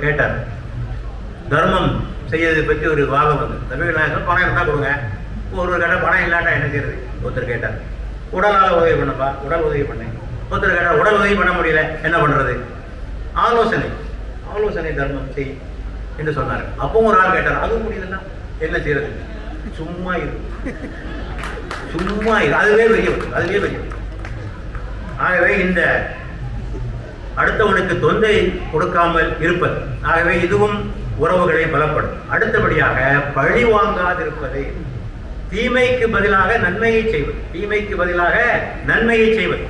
கேட்டார். தர்மம் செய்யறதை பற்றி ஒரு வாதம் வந்து நபிகள் நாயகம் பணம் இருந்தால் கொடுங்க, ஒரு கேட்டால் பணம் இல்லாட்டா என்ன செய்யறது. ஒருத்தர் கேட்டார், உடலால் உதவி பண்ணப்பா, உடல் உதவி பண்ணேன். ஒருத்தர் கேட்டால் உடல் உதவி பண்ண முடியல, என்ன பண்ணுறது. ஆலோசனை தர்மம் செய் என்று சொன்னார். அப்பவும் ஒரு ஆள் கேட்டார், அதுவும் முடியலன்னா என்ன செய்யறது. சும்மா இரு, அதுவே பெரிய. ஆகவே இந்த அடுத்தவனுக்கு தொந்தை கொடுக்காமல் இருப்பது, ஆகவே இதுவும் உறவுகளை பலப்படும். அடுத்தபடியாக பழி வாங்காதிருப்பது, தீமைக்கு பதிலாக நன்மையை செய்வது.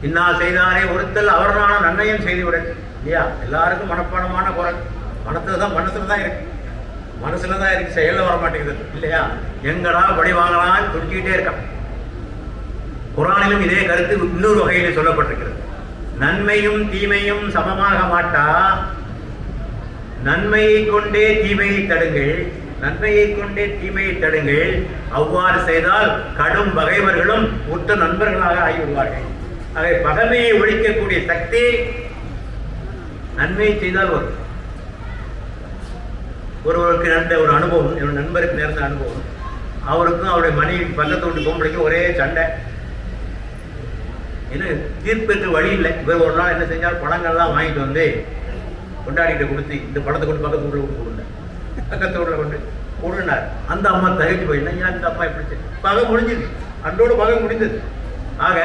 இன்னா செய்தாரே ஒருத்தல் அவரான நன்மையும் செய்துவிட இல்லையா. எல்லாருக்கும் மனப்பாடமான குரல் மனசுல தான் இருக்கு, செயல்ல வர மாட்டேங்குது இல்லையா. எங்கடா பழி வாங்கலாம் துடிச்சுக்கிட்டே இருக்கான். குர்ஆனிலும் இதே கருத்து இன்னொரு வகையில் சொல்லப்பட்டிருக்கிறது. நன்மையும் தீமையும் சமமாக மாட்டா, நன்மையை கொண்டே தீமையை தடுங்கள். அவ்வாறு செய்தால் கடும் பகைவர்களும் உற்ற நண்பர்களாக ஆகிவிடுவார்கள். அதை பகைமையை ஒழிக்கக்கூடிய சக்தி நன்மையை செய்தால் வரும். ஒருவருக்கு நடந்த ஒரு அனுபவம், என்னோட நண்பருக்கு நேர்ந்த அனுபவம். அவருக்கும் அவருடைய மனைவி பக்கத்து வீட்டு பொம்பளைக்கும் ஒரே சண்டை. என்ன தீர்ப்புக்கு வழி இல்லை. இவர் ஒரு நாள் என்ன செஞ்சால் பழங்கள்லாம் வாங்கிட்டு வந்து கொண்டாடிட்டு கொடுத்து, இந்த படத்தை கொண்டு பக்கத்து வீட்டில் கொடுங்க, பக்கத்து வீட்டில் கொண்டு கொடுனார். அந்த அம்மா தகைச்சு போயிட்டா, ஏன் இந்த அம்மா எப்படி பகை முடிஞ்சது, அன்றோடு பகை முடிந்தது. ஆக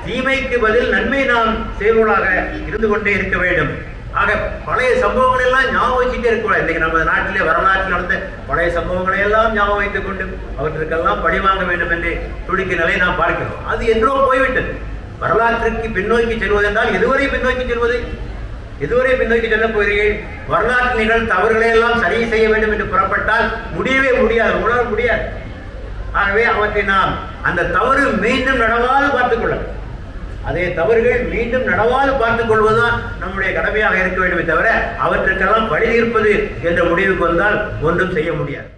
தீமைக்கு பதில் நன்மை நாம் செயல்களாக இருந்து கொண்டே இருக்க வேண்டும். ஆக பழைய சம்பவங்கள் எல்லாம் ஞாபகம் வச்சுட்டே இருக்கக்கூடாது. இன்னைக்கு நம்ம நாட்டிலே வரலாற்றில் நடந்த பழைய சம்பவங்களை எல்லாம் ஞாபகம் வைத்துக் கொண்டு அவற்றுக்கெல்லாம் பழி வாங்க வேண்டும் என்று துடிக்க நிலை நாம் பார்க்கிறோம். அது என்றோ போய்விட்டது. வரலாற்றுக்கு பின்னோக்கி செல்வதென்றால் எதுவரை பின்னோக்கி செல்ல போகிறீர்கள். வரலாற்று நிகழ் தவறுகளை எல்லாம் சரி செய்ய வேண்டும் என்று புறப்பட்டால் முடியவே முடியாது, உணர முடியாது. ஆகவே அவற்றை நாம் அந்த தவறு மீண்டும் நடவாது பார்த்துக் கொள்ள, அதே தவறுகள் மீண்டும் நடவாது பார்த்துக் கொள்வதுதான் நம்முடைய கடமையாக இருக்க வேண்டுமே தவிர அவற்றுக்கெல்லாம் பழி தீர்ப்பது என்ற முடிவுக்கு வந்தால் ஒன்றும் செய்ய முடியாது.